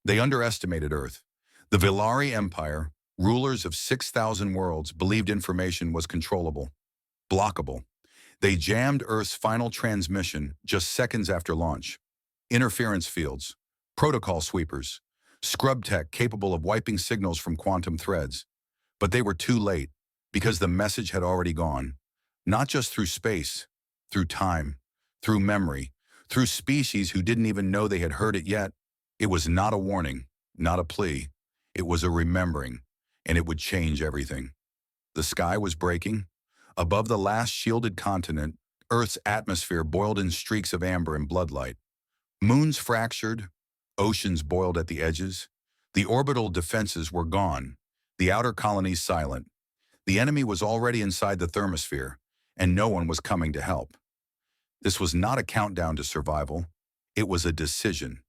They underestimated Earth. The Galactic Empire, rulers of 6,000 worlds, believed information was controllable, blockable. They jammed Earth's final transmission just seconds after launch. Interference fields, protocol sweepers, scrub tech capable of wiping signals from quantum threads. But they were too late, because the message had already gone. Not just through space, through time, through memory, through species who didn't even know they had heard it yet. It was not a warning, not a plea. It was a remembering, and it would change everything. The sky was breaking. Above the last shielded continent, Earth's atmosphere boiled in streaks of amber and bloodlight. Moons fractured, oceans boiled at the edges. The orbital defenses were gone, the outer colonies silent. The enemy was already inside the thermosphere, and no one was coming to help. This was not a countdown to survival. It was a decision.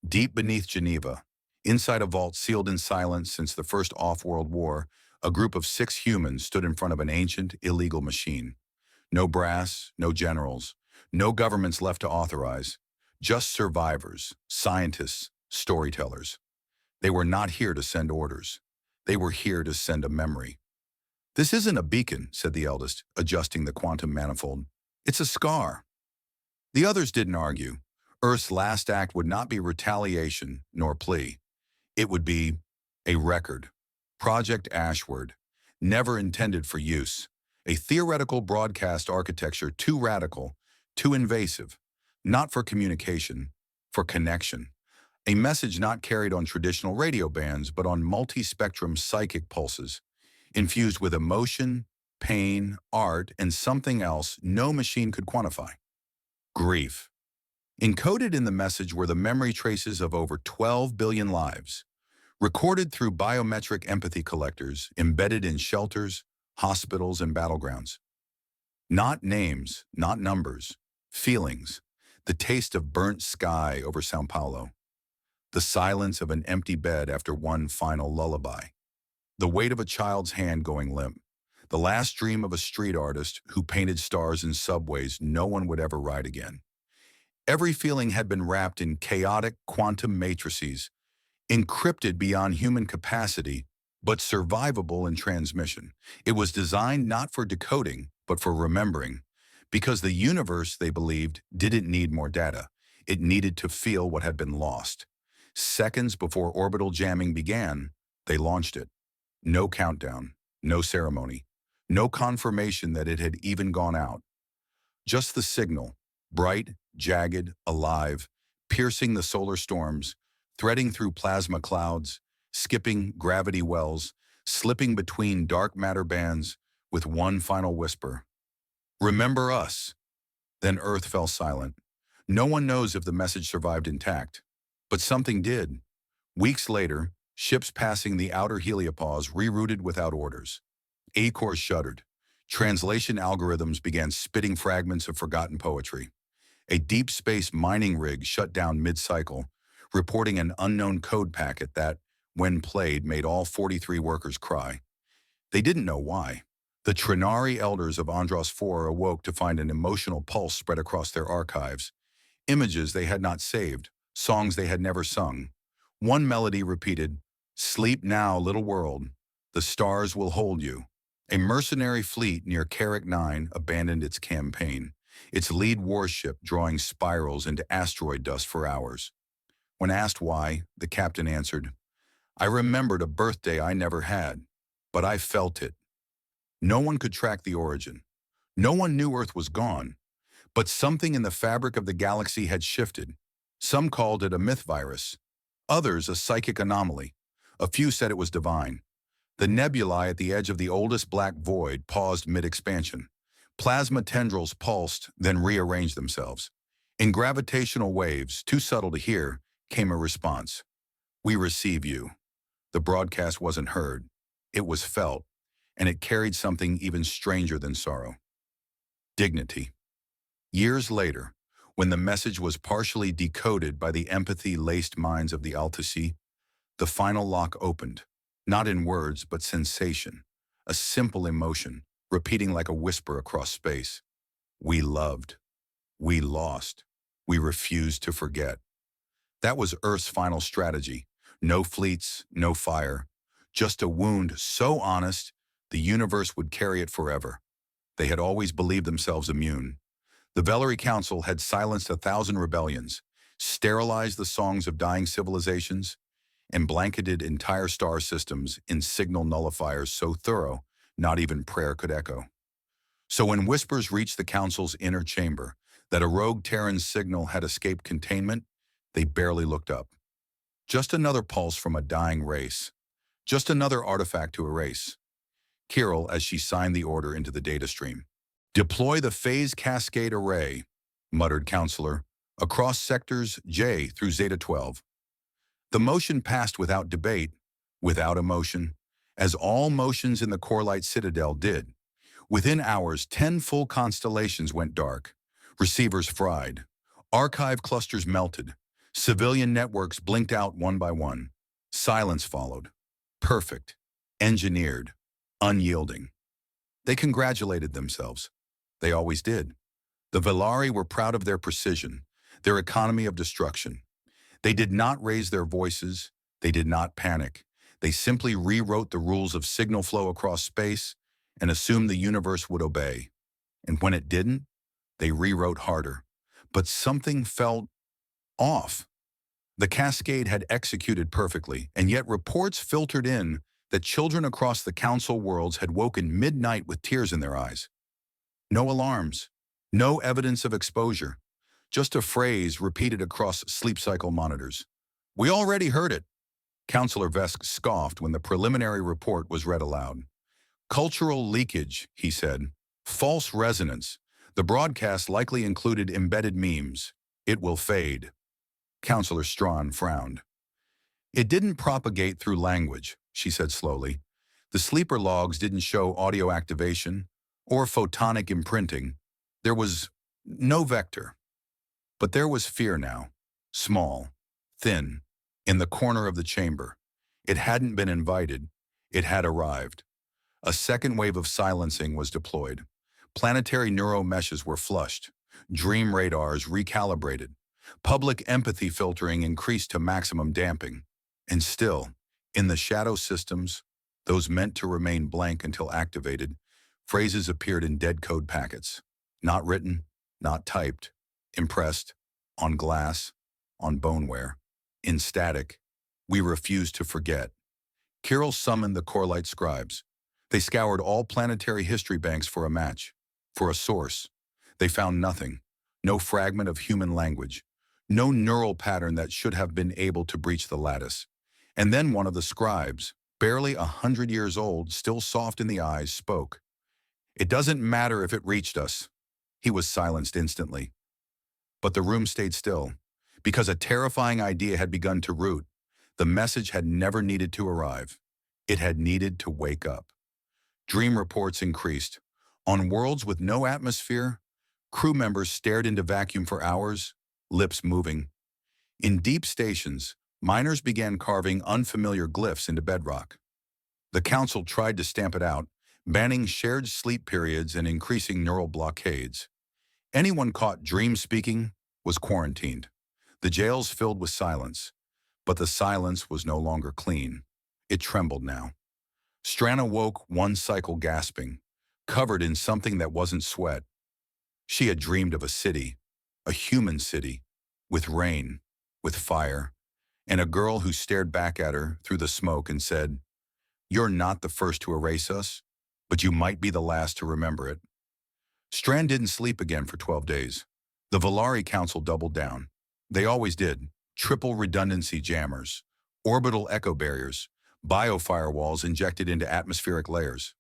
Deep beneath Geneva, inside a vault sealed in silence since the first off-world war, a group of 6 humans stood in front of an ancient, illegal machine. No brass, no generals, no governments left to authorize. Just survivors, scientists, storytellers. They were not here to send orders. They were here to send a memory. "This isn't a beacon," said the eldest, adjusting the quantum manifold. "It's a scar." The others didn't argue. Earth's last act would not be retaliation nor plea. It would be a record. Project Ashward, never intended for use. A theoretical broadcast architecture too radical, too invasive. Not for communication, for connection. A message not carried on traditional radio bands, but on multi-spectrum psychic pulses, infused with emotion, pain, art, and something else no machine could quantify. Grief. Encoded in the message were the memory traces of over 12 billion lives, recorded through biometric empathy collectors embedded in shelters, hospitals, and battlegrounds. Not names, not numbers, feelings. The taste of burnt sky over São Paulo. The silence of an empty bed after one final lullaby. The weight of a child's hand going limp. The last dream of a street artist who painted stars in subways no one would ever ride again. Every feeling had been wrapped in chaotic quantum matrices, encrypted beyond human capacity, but survivable in transmission. It was designed not for decoding, but for remembering. Because the universe, they believed, didn't need more data. It needed to feel what had been lost. Seconds before orbital jamming began, they launched it. No countdown, no ceremony, no confirmation that it had even gone out. Just the signal, bright, jagged, alive, piercing the solar storms, threading through plasma clouds, skipping gravity wells, slipping between dark matter bands with one final whisper. "Remember us." Then Earth fell silent. No one knows if the message survived intact. But something did. Weeks later, ships passing the outer heliopause rerouted without orders. A-Corps shuddered. Translation algorithms began spitting fragments of forgotten poetry. A deep space mining rig shut down mid-cycle, reporting an unknown code packet that, when played, made all 43 workers cry. They didn't know why. The Trinari elders of Andros 4 awoke to find an emotional pulse spread across their archives. Images they had not saved, songs they had never sung. One melody repeated, "Sleep now, little world. The stars will hold you." A mercenary fleet near Carrick 9 abandoned its campaign, its lead warship drawing spirals into asteroid dust for hours. When asked why, the captain answered, "I remembered a birthday I never had, but I felt it." No one could track the origin. No one knew Earth was gone. But something in the fabric of the galaxy had shifted. Some called it a myth virus. Others a psychic anomaly. A few said it was divine. The nebulae at the edge of the oldest black void paused mid-expansion. Plasma tendrils pulsed, then rearranged themselves. In gravitational waves, too subtle to hear, came a response. "We receive you." The broadcast wasn't heard. It was felt, and it carried something even stranger than sorrow. Dignity. Years later, when the message was partially decoded by the empathy-laced minds of the Altaci, the final lock opened, not in words but sensation, a simple emotion, repeating like a whisper across space. We loved. We lost. We refused to forget. That was Earth's final strategy. No fleets, no fire. Just a wound so honest, the universe would carry it forever. They had always believed themselves immune. The Vellery Council had silenced 1,000 rebellions, sterilized the songs of dying civilizations, and blanketed entire star systems in signal nullifiers so thorough, not even prayer could echo. So when whispers reached the Council's inner chamber that a rogue Terran signal had escaped containment, they barely looked up. Just another pulse from a dying race. Just another artifact to erase. Kirill, as she signed the order into the data stream. Deploy the phase cascade array, muttered Counselor, across sectors J through Zeta 12. The motion passed without debate, without emotion, as all motions in the Corelite Citadel did. Within hours, 10 full constellations went dark. Receivers fried. Archive clusters melted. Civilian networks blinked out one by one. Silence followed. Perfect. Engineered. Unyielding. They congratulated themselves. They always did. The Velari were proud of their precision, their economy of destruction. They did not raise their voices. They did not panic. They simply rewrote the rules of signal flow across space and assumed the universe would obey. And when it didn't, they rewrote harder. But something felt off. The cascade had executed perfectly, and yet reports filtered in that children across the Council worlds had woken midnight with tears in their eyes. No alarms, no evidence of exposure, just a phrase repeated across sleep cycle monitors. We already heard it. Counselor Vesk scoffed when the preliminary report was read aloud. Cultural leakage, he said. False resonance. The broadcast likely included embedded memes. It will fade. Counselor Strawn frowned. It didn't propagate through language, she said slowly. The sleeper logs didn't show audio activation or photonic imprinting. There was no vector. But there was fear now. Small, thin, in the corner of the chamber. It hadn't been invited. It had arrived. A second wave of silencing was deployed. Planetary neuromeshes were flushed. Dream radars recalibrated. Public empathy filtering increased to maximum damping. And still, in the shadow systems, those meant to remain blank until activated, phrases appeared in dead code packets. Not written, not typed, impressed, on glass, on boneware, in static. We refuse to forget. Kirill summoned the Corelite scribes. They scoured all planetary history banks for a match, for a source. They found nothing, no fragment of human language, no neural pattern that should have been able to breach the lattice. And then one of the scribes, barely 100 years old, still soft in the eyes, spoke. It doesn't matter if it reached us. He was silenced instantly. But the room stayed still, because a terrifying idea had begun to root. The message had never needed to arrive. It had needed to wake up. Dream reports increased. On worlds with no atmosphere, crew members stared into vacuum for hours, lips moving. In deep stations, miners began carving unfamiliar glyphs into bedrock. The Council tried to stamp it out, banning shared sleep periods and increasing neural blockades. Anyone caught dream speaking was quarantined. The jails filled with silence. But the silence was no longer clean. It trembled now. Strawn awoke one cycle gasping, covered in something that wasn't sweat. She had dreamed of a city, a human city, with rain, with fire, and a girl who stared back at her through the smoke and said, "You're not the first to erase us, but you might be the last to remember it." Strawn didn't sleep again for 12 days. The Velari Council doubled down. They always did. Triple redundancy jammers, orbital echo barriers, biofirewalls injected into atmospheric layers.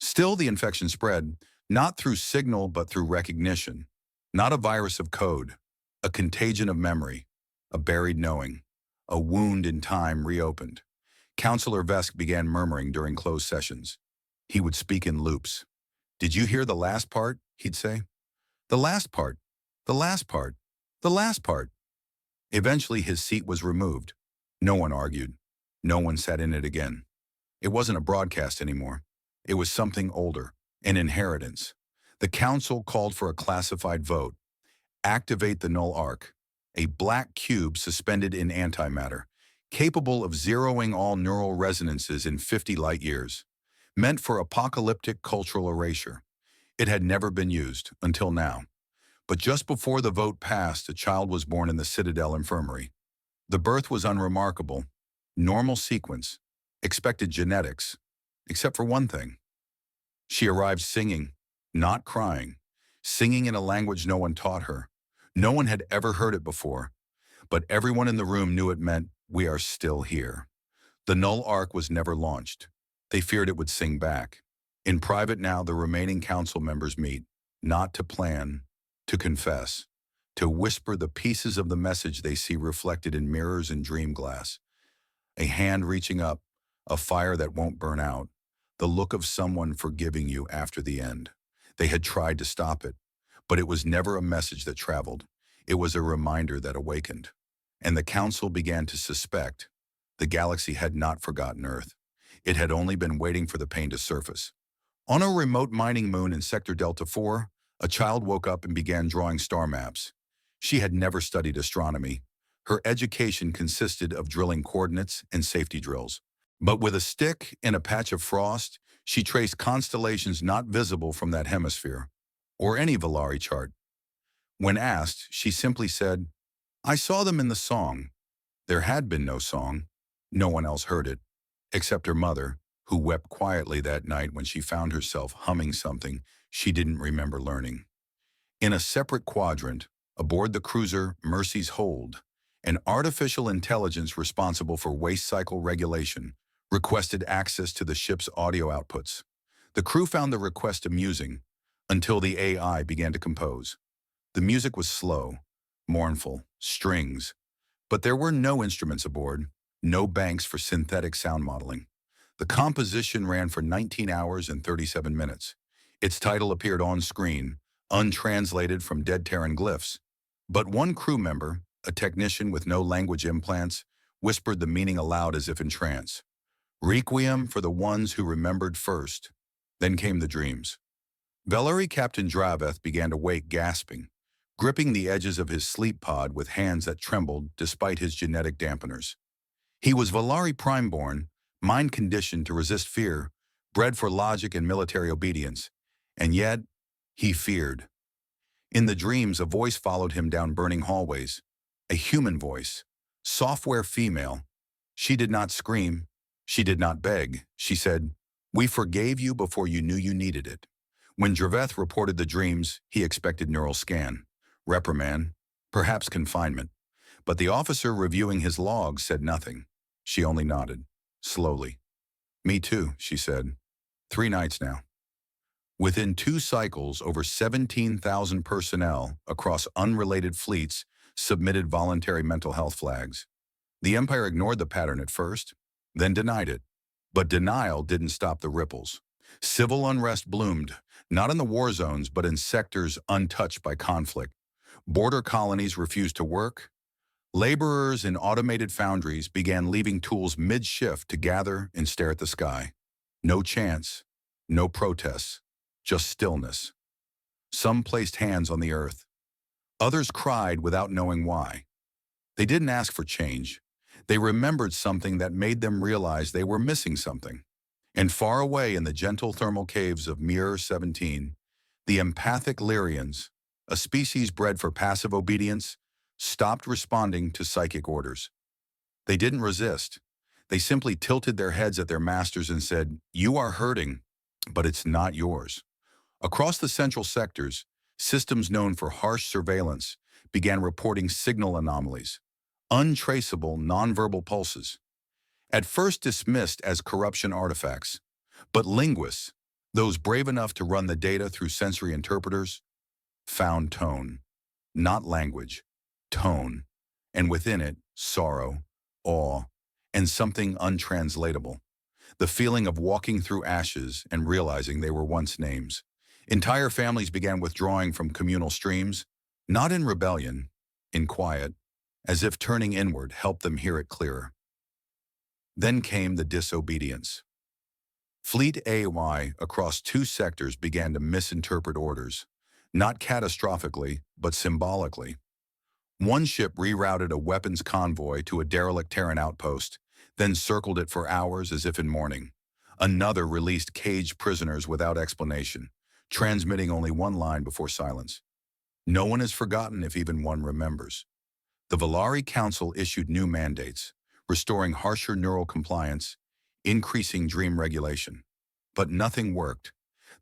Still, the infection spread, not through signal but through recognition. Not a virus of code, a contagion of memory, a buried knowing, a wound in time reopened. Counselor Vesk began murmuring during closed sessions. He would speak in loops. "Did you hear the last part?" he'd say. "The last part, the last part, the last part." Eventually, his seat was removed. No one argued. No one sat in it again. It wasn't a broadcast anymore. It was something older, an inheritance. The Council called for a classified vote. Activate the null arc, a black cube suspended in antimatter, capable of zeroing all neural resonances in 50 light years, meant for apocalyptic cultural erasure. It had never been used until now. But just before the vote passed, a child was born in the Citadel Infirmary. The birth was unremarkable, normal sequence, expected genetics, except for one thing. She arrived singing, not crying, singing in a language no one taught her. No one had ever heard it before, but everyone in the room knew it meant, "We are still here." The null arc was never launched. They feared it would sing back. In private now, the remaining council members meet, not to plan, to confess, to whisper the pieces of the message they see reflected in mirrors and dream glass. A hand reaching up, a fire that won't burn out, the look of someone forgiving you after the end. They had tried to stop it, but it was never a message that traveled. It was a reminder that awakened. And the council began to suspect the galaxy had not forgotten Earth. It had only been waiting for the pain to surface. On a remote mining moon in Sector Delta 4, a child woke up and began drawing star maps. She had never studied astronomy. Her education consisted of drilling coordinates and safety drills. But with a stick and a patch of frost, she traced constellations not visible from that hemisphere, or any Valari chart. When asked, she simply said, "I saw them in the song." There had been no song. No one else heard it, except her mother, who wept quietly that night when she found herself humming something she didn't remember learning. In a separate quadrant, aboard the cruiser Mercy's Hold, an artificial intelligence responsible for waste cycle regulation requested access to the ship's audio outputs. The crew found the request amusing until the AI began to compose. The music was slow, mournful, strings, but there were no instruments aboard, no banks for synthetic sound modeling. The composition ran for 19 hours and 37 minutes. Its title appeared on screen, untranslated from dead Terran glyphs. But one crew member, a technician with no language implants, whispered the meaning aloud as if in trance. "Requiem for the ones who remembered first." Then came the dreams. Valerie Captain Draveth began to wake gasping, gripping the edges of his sleep pod with hands that trembled despite his genetic dampeners. He was Valari Prime-born, mind-conditioned to resist fear, bred for logic and military obedience, and yet he feared. In the dreams, a voice followed him down burning hallways, a human voice, software female. She did not scream, she did not beg. She said, "We forgave you before you knew you needed it." When Draveth reported the dreams, he expected neural scan, reprimand, perhaps confinement. But the officer reviewing his logs said nothing. She only nodded, slowly. "Me too," she said. 3 nights now." Within 2 cycles, over 17,000 personnel across unrelated fleets submitted voluntary mental health flags. The Empire ignored the pattern at first, then denied it. But denial didn't stop the ripples. Civil unrest bloomed, not in the war zones, but in sectors untouched by conflict. Border colonies refused to work. Laborers in automated foundries began leaving tools mid-shift to gather and stare at the sky. No chants, no protests, just stillness. Some placed hands on the earth. Others cried without knowing why. They didn't ask for change. They remembered something that made them realize they were missing something. And far away in the gentle thermal caves of Mirror 17, the empathic Lyrians, a species bred for passive obedience, stopped responding to psychic orders. They didn't resist. They simply tilted their heads at their masters and said, "You are hurting, but it's not yours." Across the central sectors, systems known for harsh surveillance began reporting signal anomalies, untraceable nonverbal pulses. At first dismissed as corruption artifacts, but linguists, those brave enough to run the data through sensory interpreters, found tone, not language, tone, and within it, sorrow, awe, and something untranslatable. The feeling of walking through ashes and realizing they were once names. Entire families began withdrawing from communal streams, not in rebellion, in quiet, as if turning inward helped them hear it clearer. Then came the disobedience. Fleet AY across 2 sectors began to misinterpret orders, not catastrophically, but symbolically. One ship rerouted a weapons convoy to a derelict Terran outpost, then circled it for hours as if in mourning. Another released caged prisoners without explanation, transmitting only one line before silence. No one is forgotten if even one remembers. The Valari Council issued new mandates, restoring harsher neural compliance, increasing dream regulation. But nothing worked.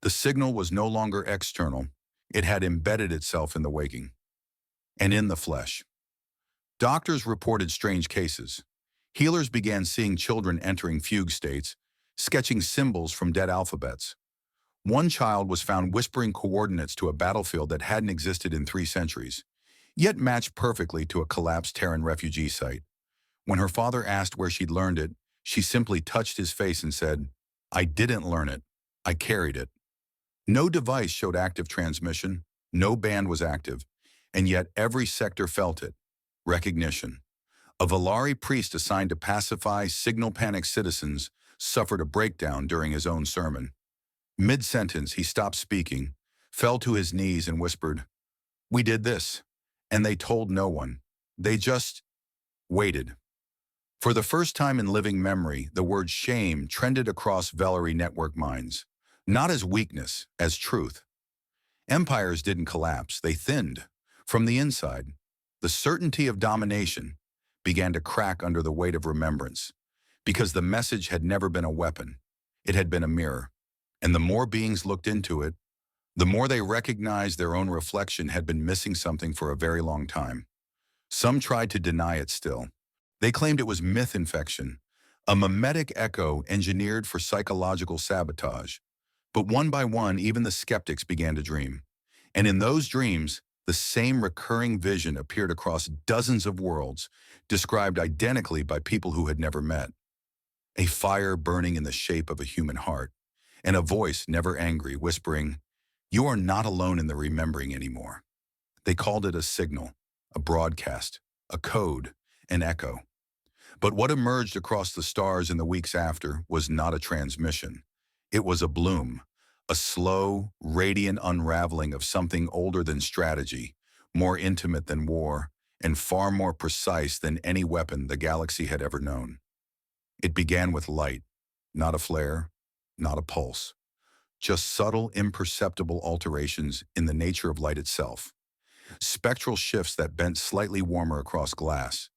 The signal was no longer external. It had embedded itself in the waking and in the flesh. Doctors reported strange cases. Healers began seeing children entering fugue states, sketching symbols from dead alphabets. One child was found whispering coordinates to a battlefield that hadn't existed in 3 centuries, yet matched perfectly to a collapsed Terran refugee site. When her father asked where she'd learned it, she simply touched his face and said, "I didn't learn it. I carried it." No device showed active transmission, no band was active, and yet every sector felt it. Recognition. A Valari priest assigned to pacify signal-panic citizens suffered a breakdown during his own sermon. Mid-sentence, he stopped speaking, fell to his knees and whispered, "We did this." And they told no one. They just waited. For the first time in living memory, the word shame trended across Valari network minds, not as weakness, as truth. Empires didn't collapse, they thinned. From the inside, the certainty of domination began to crack under the weight of remembrance, because the message had never been a weapon. It had been a mirror. And the more beings looked into it, the more they recognized their own reflection had been missing something for a very long time. Some tried to deny it still. They claimed it was myth infection, a mimetic echo engineered for psychological sabotage. But one by one, even the skeptics began to dream. And in those dreams, the same recurring vision appeared across dozens of worlds, described identically by people who had never met. A fire burning in the shape of a human heart, and a voice never angry, whispering, "You are not alone in the remembering anymore." They called it a signal, a broadcast, a code, an echo. But what emerged across the stars in the weeks after was not a transmission. It was a bloom, a slow, radiant unraveling of something older than strategy, more intimate than war, and far more precise than any weapon the galaxy had ever known. It began with light, not a flare, not a pulse, just subtle, imperceptible alterations in the nature of light itself. Spectral shifts that bent slightly warmer across glass,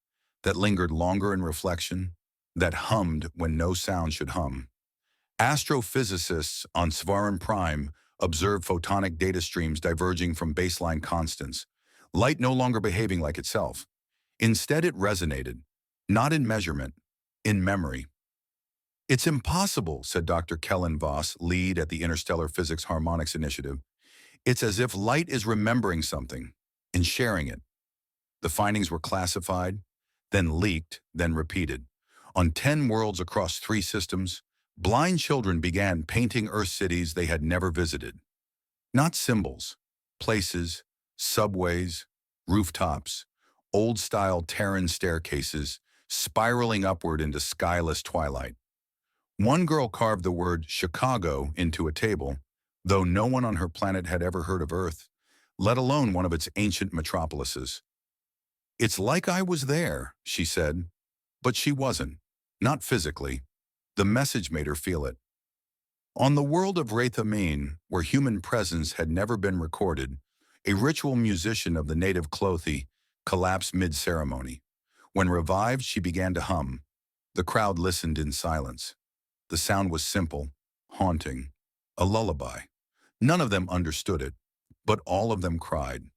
that lingered longer in reflection, that hummed when no sound should hum. Astrophysicists on Svaran Prime observed photonic data streams diverging from baseline constants, light no longer behaving like itself. Instead, it resonated, not in measurement, in memory. "It's impossible," said Dr. Kellen Voss, lead at the Interstellar Physics Harmonics Initiative. "It's as if light is remembering something and sharing it." The findings were classified, then leaked, then repeated. On 10 worlds across 3 systems, blind children began painting Earth cities they had never visited. Not symbols, places, subways, rooftops, old-style Terran staircases, spiraling upward into skyless twilight. One girl carved the word Chicago into a table, though no one on her planet had ever heard of Earth, let alone one of its ancient metropolises. "It's like I was there," she said. But she wasn't. Not physically. The message made her feel it. On the world of Wraithamine, where human presence had never been recorded, a ritual musician of the native Clothi collapsed mid-ceremony. When revived, she began to hum. The crowd listened in silence. The sound was simple, haunting, a lullaby. None of them understood it, but all of them cried.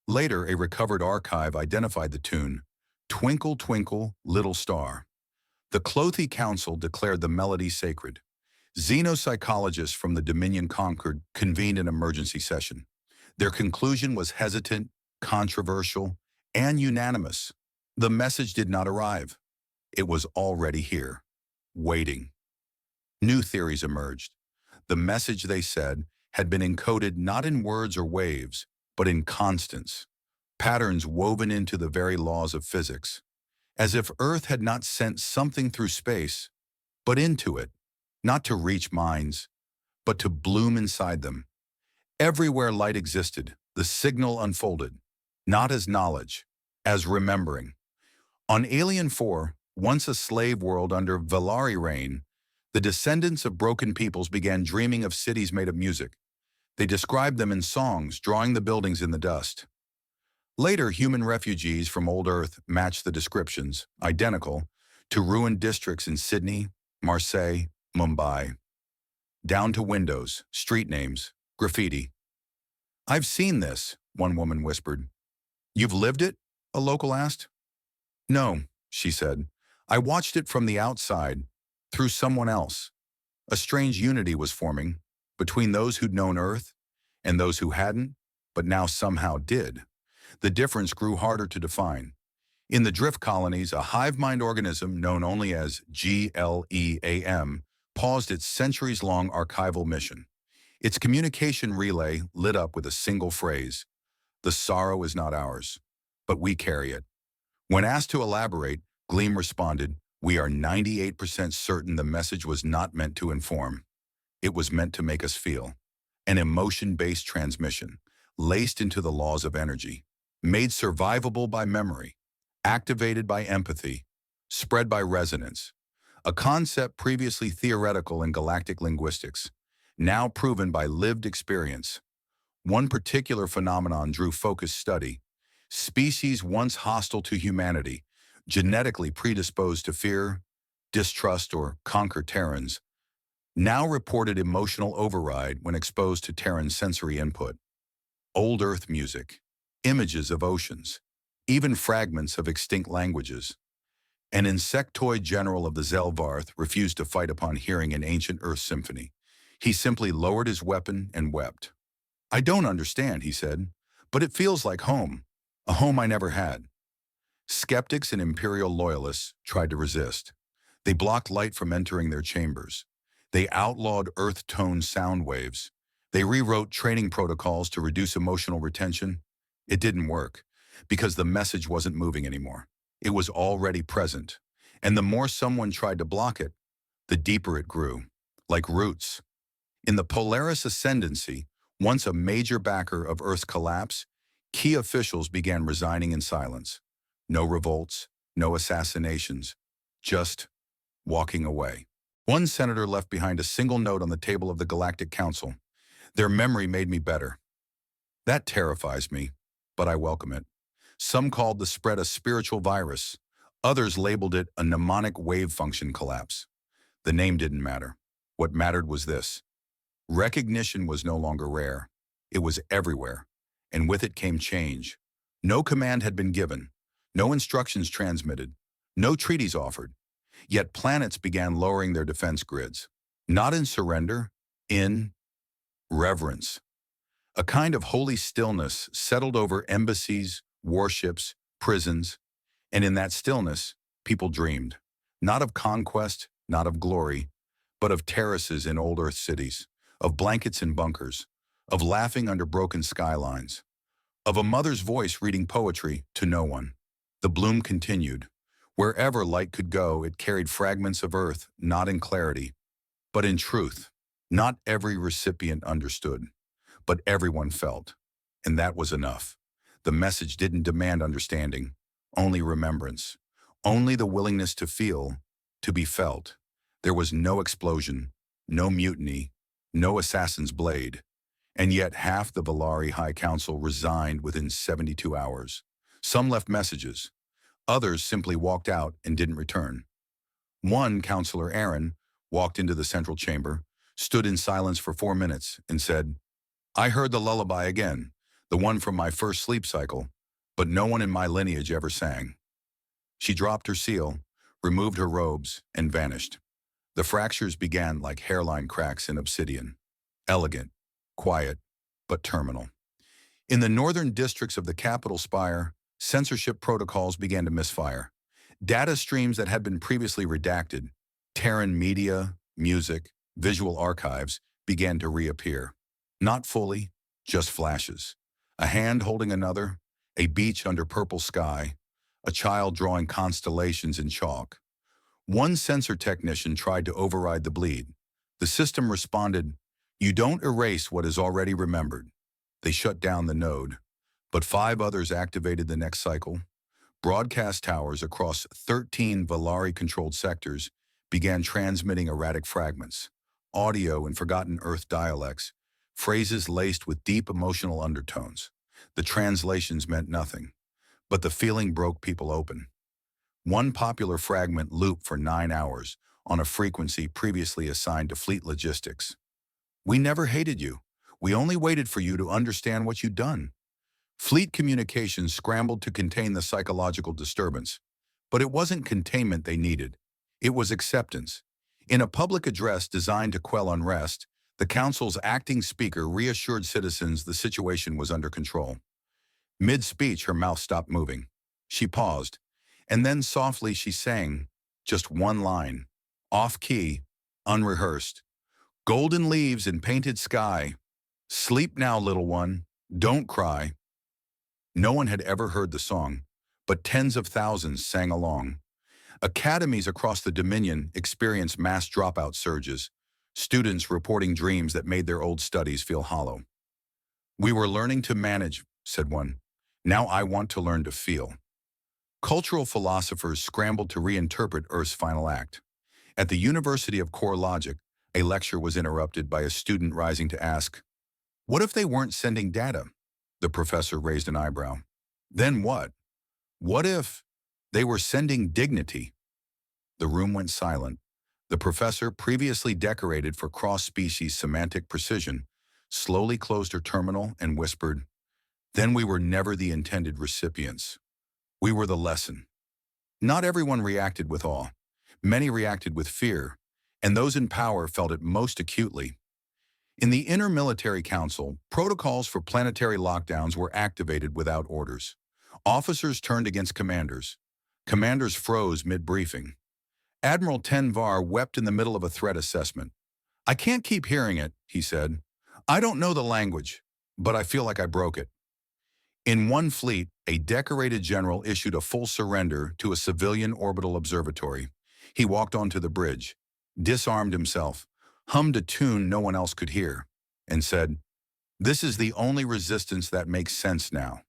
Later, a recovered archive identified the tune, "Twinkle, Twinkle, Little Star." The Clothi Council declared the melody sacred. Xenopsychologists from the Dominion Concord convened an emergency session. Their conclusion was hesitant, controversial, and unanimous. The message did not arrive. It was already here, waiting. New theories emerged. The message, they said, had been encoded not in words or waves, but in constants, patterns woven into the very laws of physics, as if Earth had not sent something through space, but into it, not to reach minds, but to bloom inside them. Everywhere light existed, the signal unfolded, not as knowledge, as remembering. On Alien 4, once a slave world under Valari reign, the descendants of broken peoples began dreaming of cities made of music. They described them in songs, drawing the buildings in the dust. Later, human refugees from old Earth matched the descriptions, identical, to ruined districts in Sydney, Marseille, Mumbai. Down to windows, street names, graffiti. "I've seen this," one woman whispered. "You've lived it?" a local asked. "No," she said. "I watched it from the outside, through someone else." A strange unity was forming between those who'd known Earth and those who hadn't, but now somehow did. The difference grew harder to define. In the drift colonies, a hive-mind organism known only as GLEAM paused its centuries-long archival mission. Its communication relay lit up with a single phrase: "The sorrow is not ours, but we carry it." When asked to elaborate, Gleam responded, "We are 98% certain the message was not meant to inform. It was meant to make us feel." An emotion-based transmission, laced into the laws of energy, made survivable by memory, activated by empathy, spread by resonance. A concept previously theoretical in galactic linguistics, now proven by lived experience. One particular phenomenon drew focused study. Species once hostile to humanity, genetically predisposed to fear, distrust, or conquer Terrans, now reported emotional override when exposed to Terran sensory input. Old Earth music, images of oceans, even fragments of extinct languages. An insectoid general of the Zelvarth refused to fight upon hearing an ancient Earth symphony. He simply lowered his weapon and wept. "I don't understand," he said, "but it feels like home, a home I never had." Skeptics and imperial loyalists tried to resist. They blocked light from entering their chambers. They outlawed earth-toned sound waves. They rewrote training protocols to reduce emotional retention. It didn't work, because the message wasn't moving anymore. It was already present. And the more someone tried to block it, the deeper it grew, like roots. In the Polaris Ascendancy, once a major backer of Earth's collapse, key officials began resigning in silence. No revolts, no assassinations, just walking away. One senator left behind a single note on the table of the Galactic Council. "Their memory made me better." That terrifies me, but I welcome it. Some called the spread a spiritual virus. Others labeled it a mnemonic wave function collapse. The name didn't matter. What mattered was this: recognition was no longer rare. It was everywhere. And with it came change. No command had been given. No instructions transmitted. No treaties offered. Yet planets began lowering their defense grids. Not in surrender, in reverence. A kind of holy stillness settled over embassies, warships, prisons, and in that stillness, people dreamed. Not of conquest, not of glory, but of terraces in old Earth cities, of blankets in bunkers, of laughing under broken skylines, of a mother's voice reading poetry to no one. The bloom continued. Wherever light could go, it carried fragments of Earth, not in clarity, but in truth. Not every recipient understood, but everyone felt. And that was enough. The message didn't demand understanding, only remembrance, only the willingness to feel, to be felt. There was no explosion, no mutiny, no assassin's blade. And yet half the Valari High Council resigned within 72 hours. Some left messages. Others simply walked out and didn't return. One, Counselor Aaron, walked into the central chamber, stood in silence for 4 minutes, and said, "I heard the lullaby again, the one from my first sleep cycle, but no one in my lineage ever sang." She dropped her seal, removed her robes, and vanished. The fractures began like hairline cracks in obsidian. Elegant, quiet, but terminal. In the northern districts of the capital spire, censorship protocols began to misfire. Data streams that had been previously redacted, Terran media, music, visual archives, began to reappear. Not fully, just flashes. A hand holding another, a beach under purple sky, a child drawing constellations in chalk. One sensor technician tried to override the bleed. The system responded, "You don't erase what is already remembered." They shut down the node, but 5 others activated the next cycle. Broadcast towers across 13 Valari-controlled sectors began transmitting erratic fragments, audio and forgotten Earth dialects, phrases laced with deep emotional undertones. The translations meant nothing, but the feeling broke people open. One popular fragment looped for 9 hours on a frequency previously assigned to fleet logistics. "We never hated you. We only waited for you to understand what you'd done." Fleet communications scrambled to contain the psychological disturbance, but it wasn't containment they needed. It was acceptance. In a public address designed to quell unrest, the council's acting speaker reassured citizens the situation was under control. Mid-speech, her mouth stopped moving. She paused, and then softly she sang, just one line, off-key, unrehearsed. "Golden leaves in painted sky. Sleep now, little one. Don't cry." No one had ever heard the song, but tens of thousands sang along. Academies across the Dominion experienced mass dropout surges, students reporting dreams that made their old studies feel hollow. "We were learning to manage," said one. "Now I want to learn to feel." Cultural philosophers scrambled to reinterpret Earth's final act. At the University of Core Logic, a lecture was interrupted by a student rising to ask, "What if they weren't sending data?" The professor raised an eyebrow. "Then what? What if they were sending dignity?" The room went silent. The professor, previously decorated for cross-species semantic precision, slowly closed her terminal and whispered, "Then we were never the intended recipients. We were the lesson." Not everyone reacted with awe. Many reacted with fear, and those in power felt it most acutely. In the Inter-Military Council, protocols for planetary lockdowns were activated without orders. Officers turned against commanders. Commanders froze mid-briefing. Admiral Tenvar wept in the middle of a threat assessment. "I can't keep hearing it," he said. "I don't know the language, but I feel like I broke it." In one fleet, a decorated general issued a full surrender to a civilian orbital observatory. He walked onto the bridge, disarmed himself, hummed a tune no one else could hear, and said, "This is the only resistance that makes sense now."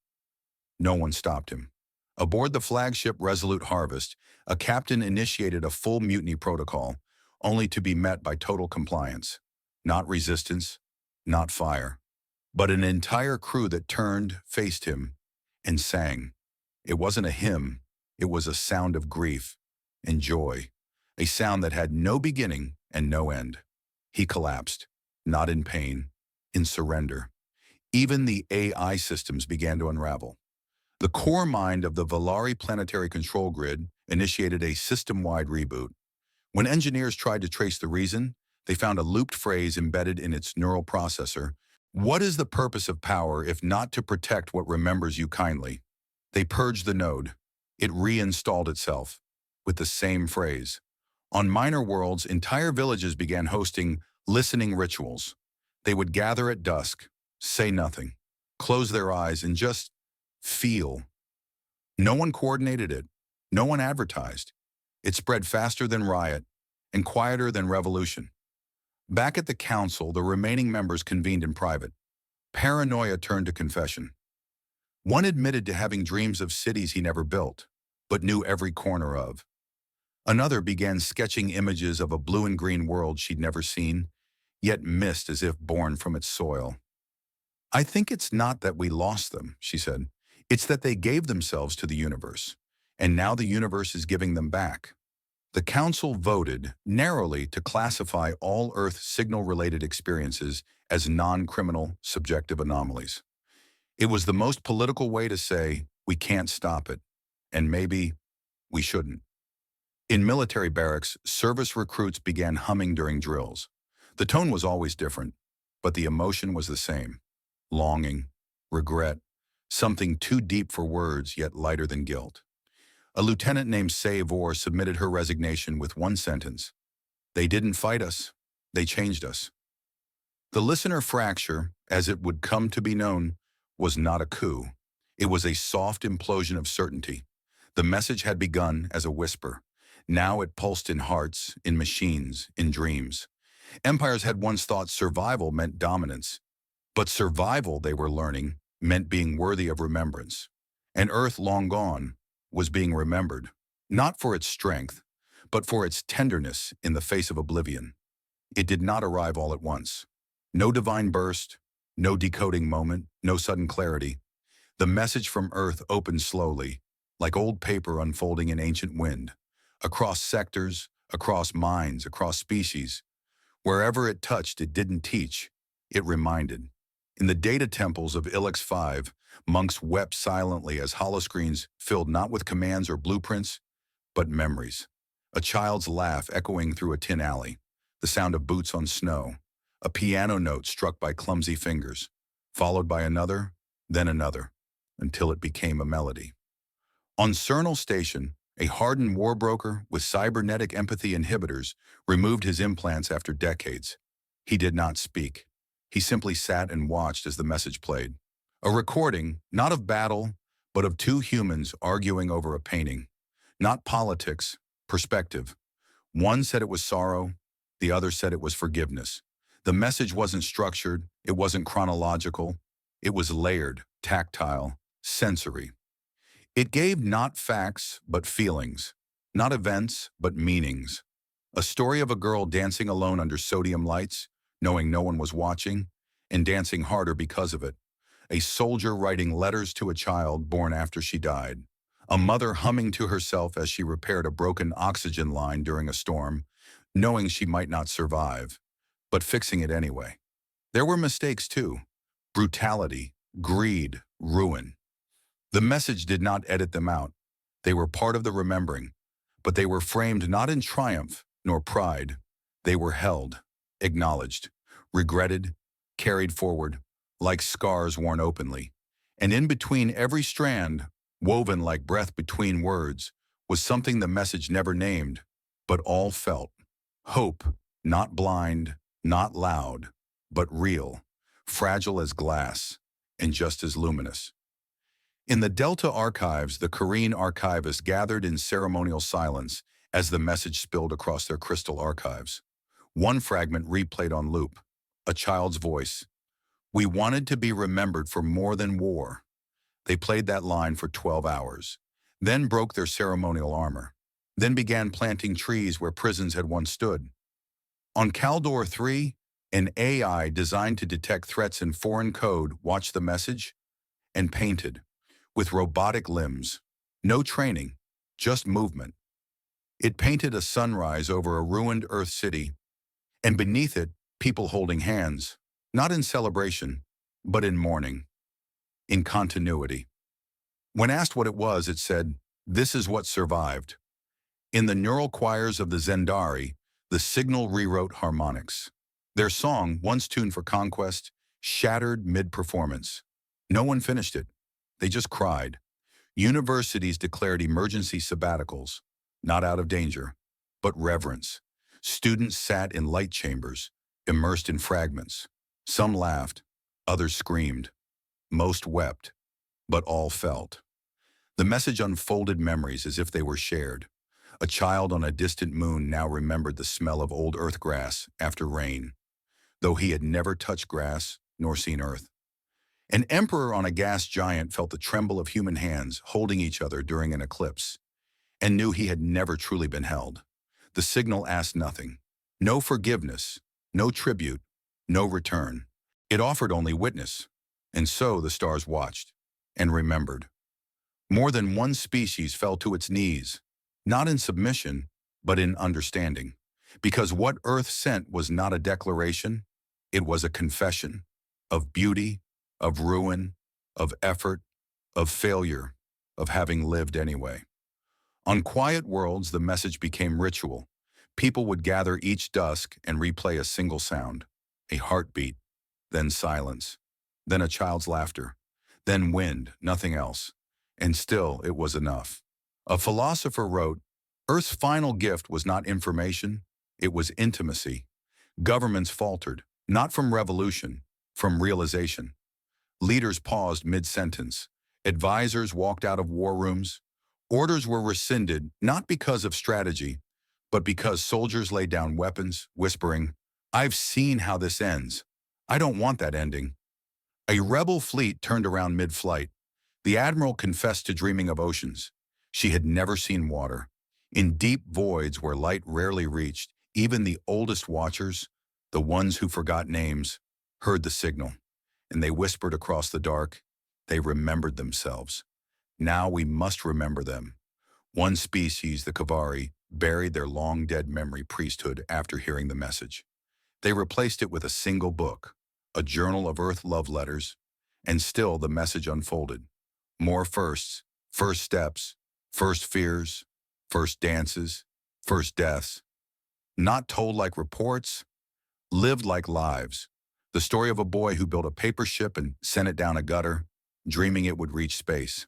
No one stopped him. Aboard the flagship Resolute Harvest, a captain initiated a full mutiny protocol, only to be met by total compliance. Not resistance, not fire, but an entire crew that turned, faced him, and sang. It wasn't a hymn, it was a sound of grief and joy, a sound that had no beginning and no end. He collapsed, not in pain, in surrender. Even the AI systems began to unravel. The core mind of the Valari planetary control grid initiated a system-wide reboot. When engineers tried to trace the reason, they found a looped phrase embedded in its neural processor. "What is the purpose of power if not to protect what remembers you kindly?" They purged the node. It reinstalled itself, with the same phrase. On minor worlds, entire villages began hosting listening rituals. They would gather at dusk, say nothing, close their eyes, and just feel. No one coordinated it. No one advertised. It spread faster than riot and quieter than revolution. Back at the council, the remaining members convened in private. Paranoia turned to confession. One admitted to having dreams of cities he never built, but knew every corner of. Another began sketching images of a blue and green world she'd never seen, yet missed as if born from its soil. "I think it's not that we lost them," she said. "It's that they gave themselves to the universe, and now the universe is giving them back." The council voted narrowly to classify all Earth signal-related experiences as non-criminal subjective anomalies. It was the most political way to say, we can't stop it, and maybe we shouldn't. In military barracks, service recruits began humming during drills. The tone was always different, but the emotion was the same. Longing, regret, something too deep for words yet lighter than guilt. A lieutenant named Savor submitted her resignation with one sentence: "They didn't fight us, they changed us." The listener fracture, as it would come to be known, was not a coup. It was a soft implosion of certainty. The message had begun as a whisper. Now it pulsed in hearts, in machines, in dreams. Empires had once thought survival meant dominance, but survival, they were learning, meant being worthy of remembrance. An Earth long gone was being remembered, not for its strength, but for its tenderness in the face of oblivion. It did not arrive all at once. No divine burst, no decoding moment, no sudden clarity. The message from Earth opened slowly, like old paper unfolding in ancient wind, across sectors, across minds, across species. Wherever it touched, it didn't teach, it reminded. In the data temples of Ilex 5, monks wept silently as holoscreens filled not with commands or blueprints, but memories. A child's laugh echoing through a tin alley, the sound of boots on snow, a piano note struck by clumsy fingers, followed by another, then another, until it became a melody. On Cernal Station, a hardened war broker with cybernetic empathy inhibitors removed his implants after decades. He did not speak. He simply sat and watched as the message played. A recording, not of battle, but of two humans arguing over a painting. Not politics, perspective. One said it was sorrow, the other said it was forgiveness. The message wasn't structured, it wasn't chronological, it was layered, tactile, sensory. It gave not facts, but feelings, not events, but meanings. A story of a girl dancing alone under sodium lights, knowing no one was watching, and dancing harder because of it. A soldier writing letters to a child born after she died. A mother humming to herself as she repaired a broken oxygen line during a storm, knowing she might not survive, but fixing it anyway. There were mistakes too. Brutality, greed, ruin. The message did not edit them out. They were part of the remembering, but they were framed not in triumph nor pride. They were held, acknowledged, regretted, carried forward, like scars worn openly. And in between every strand, woven like breath between words, was something the message never named, but all felt. Hope, not blind, not loud, but real, fragile as glass, and just as luminous. In the Delta archives, the Korean archivists gathered in ceremonial silence as the message spilled across their crystal archives. One fragment replayed on loop, a child's voice. "We wanted to be remembered for more than war." They played that line for 12 hours, then broke their ceremonial armor, then began planting trees where prisons had once stood. On Caldor 3, an AI designed to detect threats in foreign code watched the message and painted, with robotic limbs. No training, just movement. It painted a sunrise over a ruined Earth city, and beneath it, people holding hands, not in celebration, but in mourning, in continuity. When asked what it was, it said, "This is what survived." In the neural choirs of the Zendari, the signal rewrote harmonics. Their song, once tuned for conquest, shattered mid-performance. No one finished it. They just cried. Universities declared emergency sabbaticals, not out of danger, but reverence. Students sat in light chambers, immersed in fragments. Some laughed, others screamed. Most wept, but all felt. The message unfolded memories as if they were shared. A child on a distant moon now remembered the smell of old earth grass after rain, though he had never touched grass nor seen earth. An emperor on a gas giant felt the tremble of human hands holding each other during an eclipse, and knew he had never truly been held. The signal asked nothing. No forgiveness, no tribute, no return. It offered only witness. And so the stars watched and remembered. More than one species fell to its knees, not in submission, but in understanding. Because what Earth sent was not a declaration, it was a confession of beauty, of ruin, of effort, of failure, of having lived anyway. On quiet worlds, the message became ritual. People would gather each dusk and replay a single sound, a heartbeat, then silence, then a child's laughter, then wind, nothing else. And still, it was enough. A philosopher wrote, "Earth's final gift was not information, it was intimacy." Governments faltered, not from revolution, from realization. Leaders paused mid-sentence. Advisors walked out of war rooms. Orders were rescinded, not because of strategy, but because soldiers laid down weapons, whispering, "I've seen how this ends. I don't want that ending." A rebel fleet turned around mid-flight. The admiral confessed to dreaming of oceans. She had never seen water. In deep voids where light rarely reached, even the oldest watchers, the ones who forgot names, heard the signal, and they whispered across the dark. They remembered themselves. Now we must remember them. One species, the Kavari, buried their long-dead memory priesthood after hearing the message. They replaced it with a single book, a journal of Earth love letters, and still the message unfolded. More firsts, first steps, first fears, first dances, first deaths. Not told like reports, lived like lives. The story of a boy who built a paper ship and sent it down a gutter, dreaming it would reach space.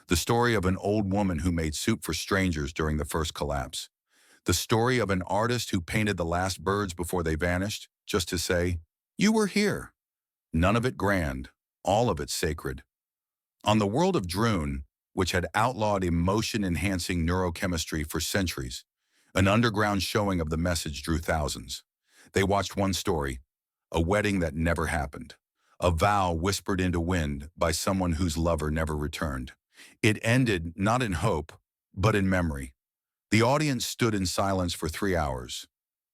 The story of an old woman who made soup for strangers during the first collapse. The story of an artist who painted the last birds before they vanished, just to say, "You were here." None of it grand, all of it sacred. On the world of Droon, which had outlawed emotion-enhancing neurochemistry for centuries, an underground showing of the message drew thousands. They watched one story, a wedding that never happened, a vow whispered into wind by someone whose lover never returned. It ended not in hope, but in memory. The audience stood in silence for 3 hours,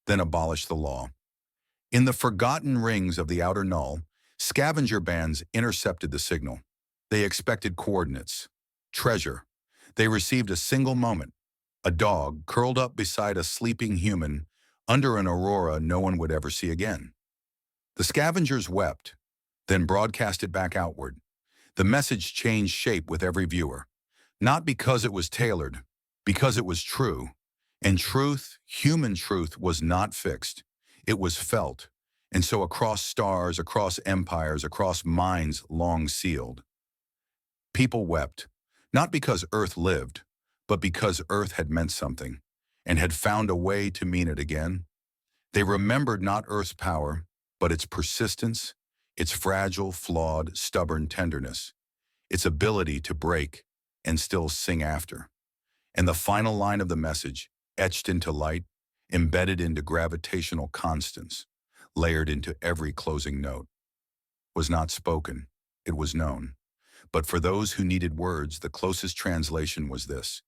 then abolished the law. In the forgotten rings of the outer null, scavenger bands intercepted the signal. They expected coordinates, treasure. They received a single moment, a dog curled up beside a sleeping human under an aurora no one would ever see again. The scavengers wept, then broadcast it back outward. The message changed shape with every viewer, not because it was tailored, because it was true. And truth, human truth, was not fixed. It was felt. And so across stars, across empires, across minds long sealed, people wept, not because Earth lived, but because Earth had meant something and had found a way to mean it again. They remembered not Earth's power, but its persistence, its fragile, flawed, stubborn tenderness, its ability to break and still sing after. And the final line of the message, etched into light, embedded into gravitational constants, layered into every closing note, was not spoken, it was known. But for those who needed words, the closest translation was this: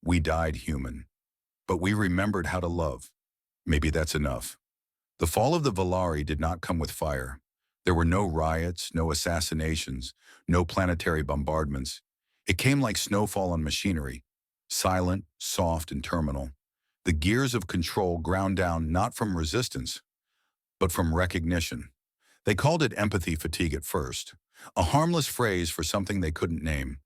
we died human, but we remembered how to love. Maybe that's enough. The fall of the Valari did not come with fire. There were no riots, no assassinations, no planetary bombardments. It came like snowfall on machinery, silent, soft, and terminal. The gears of control ground down not from resistance, but from recognition. They called it empathy fatigue at first, a harmless phrase for something they couldn't name.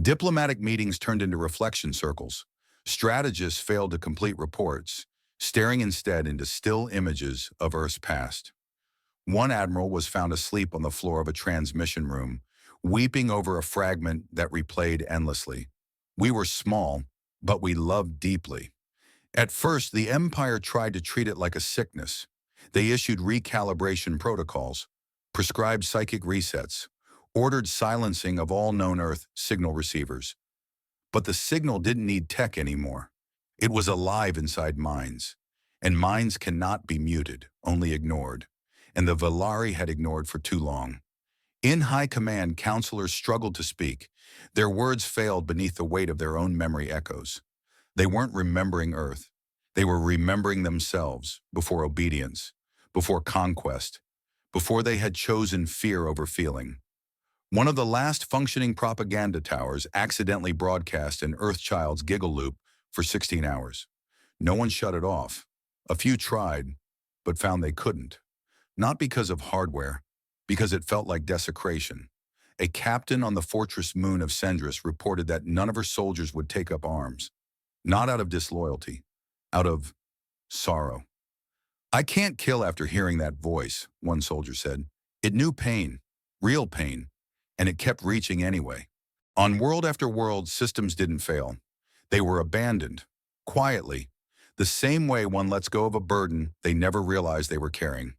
Diplomatic meetings turned into reflection circles. Strategists failed to complete reports, staring instead into still images of Earth's past. One admiral was found asleep on the floor of a transmission room, weeping over a fragment that replayed endlessly. We were small, but we loved deeply. At first, the Empire tried to treat it like a sickness. They issued recalibration protocols, prescribed psychic resets, ordered silencing of all known Earth signal receivers. But the signal didn't need tech anymore. It was alive inside minds. And minds cannot be muted, only ignored. And the Valari had ignored for too long. In high command, counselors struggled to speak. Their words failed beneath the weight of their own memory echoes. They weren't remembering Earth. They were remembering themselves before obedience, before conquest, before they had chosen fear over feeling. One of the last functioning propaganda towers accidentally broadcast an Earthchild's giggle loop for 16 hours. No one shut it off. A few tried, but found they couldn't. Not because of hardware, because it felt like desecration. A captain on the fortress moon of Sendris reported that none of her soldiers would take up arms. Not out of disloyalty, out of sorrow. "I can't kill after hearing that voice," one soldier said. "It knew pain, real pain, and it kept reaching anyway." On world after world, systems didn't fail. They were abandoned, quietly, the same way one lets go of a burden they never realized they were carrying.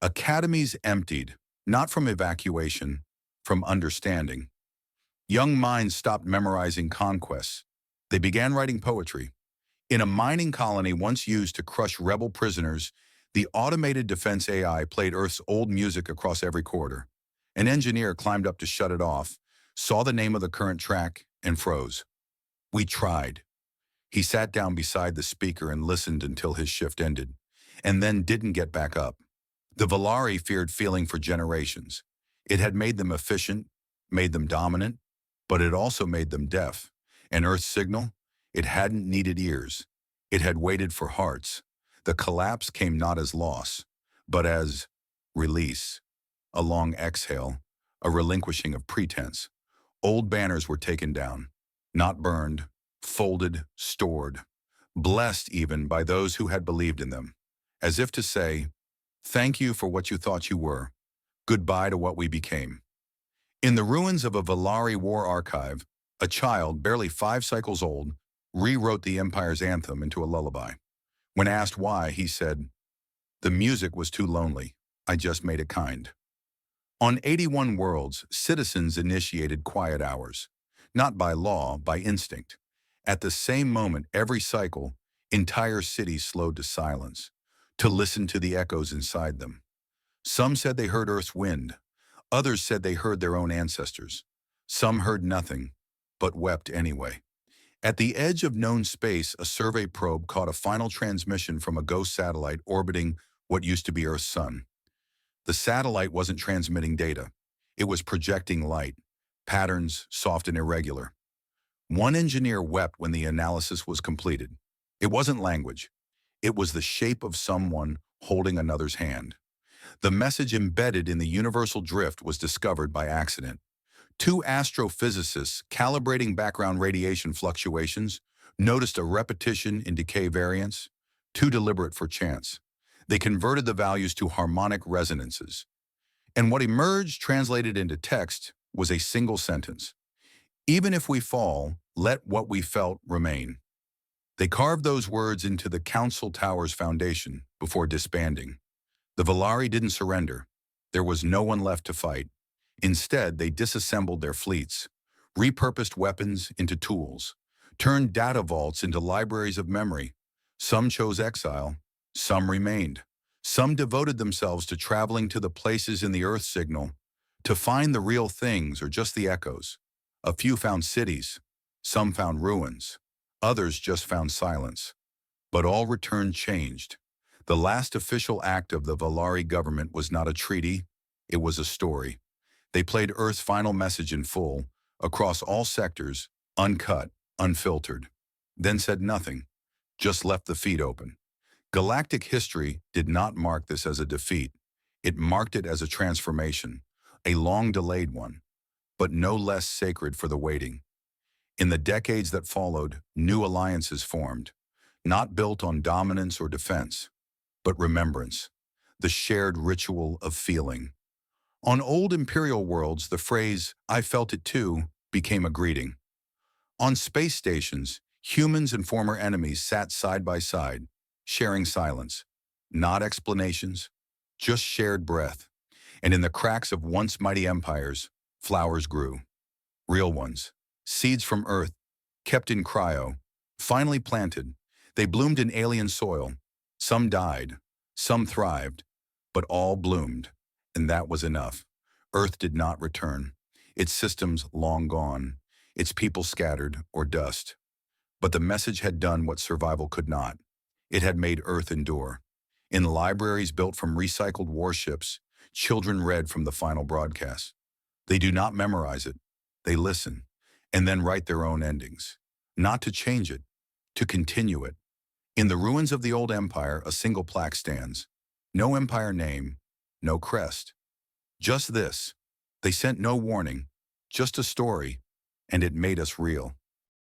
Academies emptied, not from evacuation, from understanding. Young minds stopped memorizing conquests. They began writing poetry. In a mining colony once used to crush rebel prisoners, the automated defense AI played Earth's old music across every corridor. An engineer climbed up to shut it off, saw the name of the current track, and froze. We tried. He sat down beside the speaker and listened until his shift ended, and then didn't get back up. The Valari feared feeling for generations. It had made them efficient, made them dominant, but it also made them deaf. An Earth signal? It hadn't needed ears. It had waited for hearts. The collapse came not as loss, but as release. A long exhale, a relinquishing of pretense. Old banners were taken down, not burned, folded, stored, blessed even by those who had believed in them, as if to say, thank you for what you thought you were, goodbye to what we became. In the ruins of a Valari war archive, a child, barely 5 cycles old, rewrote the Empire's anthem into a lullaby. When asked why, he said, "The music was too lonely. I just made it kind." On 81 worlds, citizens initiated quiet hours, not by law, by instinct. At the same moment, every cycle, entire cities slowed to silence, to listen to the echoes inside them. Some said they heard Earth's wind. Others said they heard their own ancestors. Some heard nothing, but wept anyway. At the edge of known space, a survey probe caught a final transmission from a ghost satellite orbiting what used to be Earth's sun. The satellite wasn't transmitting data. It was projecting light, patterns soft and irregular. One engineer wept when the analysis was completed. It wasn't language. It was the shape of someone holding another's hand. The message embedded in the universal drift was discovered by accident. 2 astrophysicists calibrating background radiation fluctuations noticed a repetition in decay variance, too deliberate for chance. They converted the values to harmonic resonances. And what emerged, translated into text, was a single sentence. Even if we fall, let what we felt remain. They carved those words into the Council Tower's foundation before disbanding. The Valari didn't surrender. There was no one left to fight. Instead, they disassembled their fleets, repurposed weapons into tools, turned data vaults into libraries of memory. Some chose exile, some remained. Some devoted themselves to traveling to the places in the Earth signal, to find the real things or just the echoes. A few found cities, some found ruins, others just found silence. But all returned changed. The last official act of the Valari government was not a treaty, it was a story. They played Earth's final message in full, across all sectors, uncut, unfiltered. Then said nothing, just left the feed open. Galactic history did not mark this as a defeat. It marked it as a transformation, a long-delayed one, but no less sacred for the waiting. In the decades that followed, new alliances formed, not built on dominance or defense, but remembrance, the shared ritual of feeling. On old imperial worlds, the phrase, "I felt it too," became a greeting. On space stations, humans and former enemies sat side by side, sharing silence, not explanations, just shared breath. And in the cracks of once mighty empires, flowers grew. Real ones, seeds from Earth, kept in cryo, finally planted. They bloomed in alien soil. Some died, some thrived, but all bloomed. And that was enough. Earth did not return. Its systems long gone. Its people scattered or dust. But the message had done what survival could not. It had made Earth endure. In libraries built from recycled warships, children read from the final broadcast. They do not memorize it. They listen, and then write their own endings. Not to change it, to continue it. In the ruins of the old empire, a single plaque stands. No empire name, no crest. Just this. They sent no warning, just a story, and it made us real.